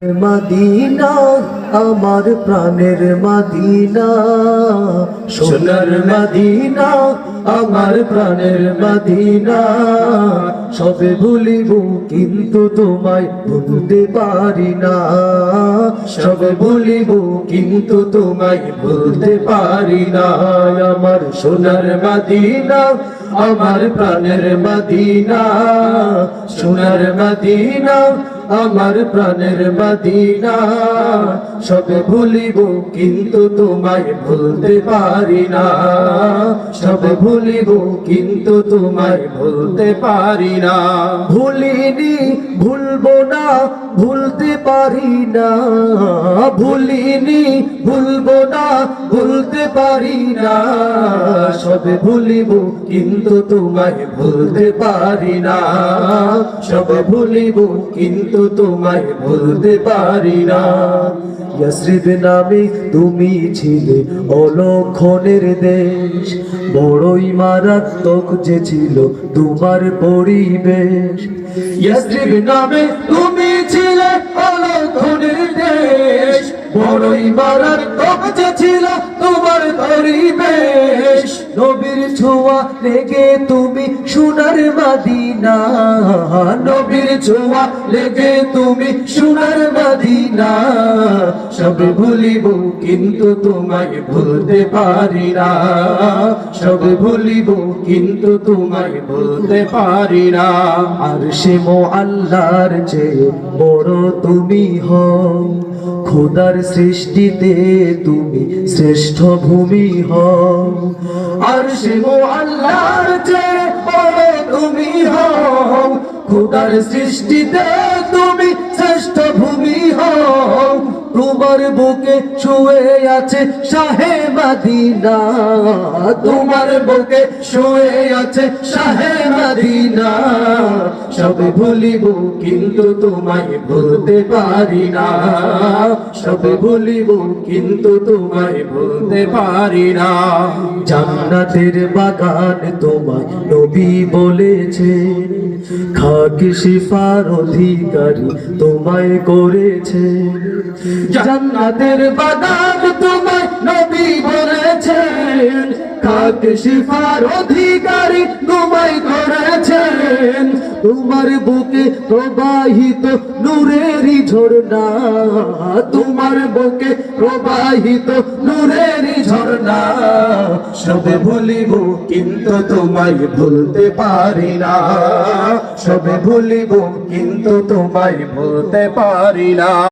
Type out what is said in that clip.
Medina আমার প্রাণের Medina, সোনার মদিনা আমার প্রাণের মদিনা। সবে ভুলিব কিন্তু তোমায় ভুলতে পারি না, সবে ভুলিব কিন্তু তোমায় ভুলতে পারি না। আমার সোনার মদিনা আমার প্রাণের মদিনা, সোনার মদিনা আমার প্রাণের মদিনা। সবে ভুলিব কিন্তু তোমায় ভুলতে পারি না, সবে ভুলিব কিন্তু তোমায় ভুলতে পারি না। ভুলিনি ভুলবো না ভুলতে পারি না, ভুলিনি ভুলবো না ভুলতে পারি না। সবে ভুলিব কিন্তু তোমায় ভুলতে পারি না, সবে ভুলিব কিন্তু তোমায় ভুলতে পারি না। ইয়াসরিব নামে তুমি ছিলে অলক্ষণের দেশ, বড়ই মারাত্মক যে ছিল তোমার পরিবেশ। ইয়াসরিব নামে তুমি ছিলে অলক্ষণের দেশ, বড়ই মারাত্মক যে ছিল তোমার পরিবেশ। নবীর ছোঁয়া লেগে তুমি সোনার মদিনা, নবীর ছোঁয়া লেগে তুমি সোনার মদিনা। সবে ভুলিব কিন্তু তোমায় ভুলতে পারি না, সবে ভুলিব কিন্তু তোমায় ভুলতে পারি না। আর সে আল্লাহর চেয়ে বড় তুমি হও, খোদার সৃষ্টিতে তুমি শ্রেষ্ঠ ভূমি হও। আর সে আল্লাহর চেয়ে বড় তুমি হও, খোদার সৃষ্টিতে তুমি শ্রেষ্ঠ ভূমি হও। তোমার বুকে শুয়ে আছে শাহে মদিনা, তোমার বুকে শুয়ে আছে শাহে মদিনা। সবে ভুলিব কিন্তু তোমায় ভুলতে পারি না, সবে ভুলিব কিন্তু তোমায় ভুলতে পারি না। জান্নাতের বাগান তোমায় নবী বলেছে, খাকি শিফার অধিকারী তোমায় করেছে। জান্নাতের বাগান তোমায় নবী বলেছেন, খাকি শিফার অধিকারী তোমায় করেছেন। তোমার বুকে প্রবাহিত নূরেরই ঝর্ণা, তোমার বুকে প্রবাহিত নূরেরই ঝর্ণা। সবে ভুলিব কিন্তু তোমায় ভুলতে পারি না, সবে ভুলিব কিন্তু তোমায় ভুলতে পারি না।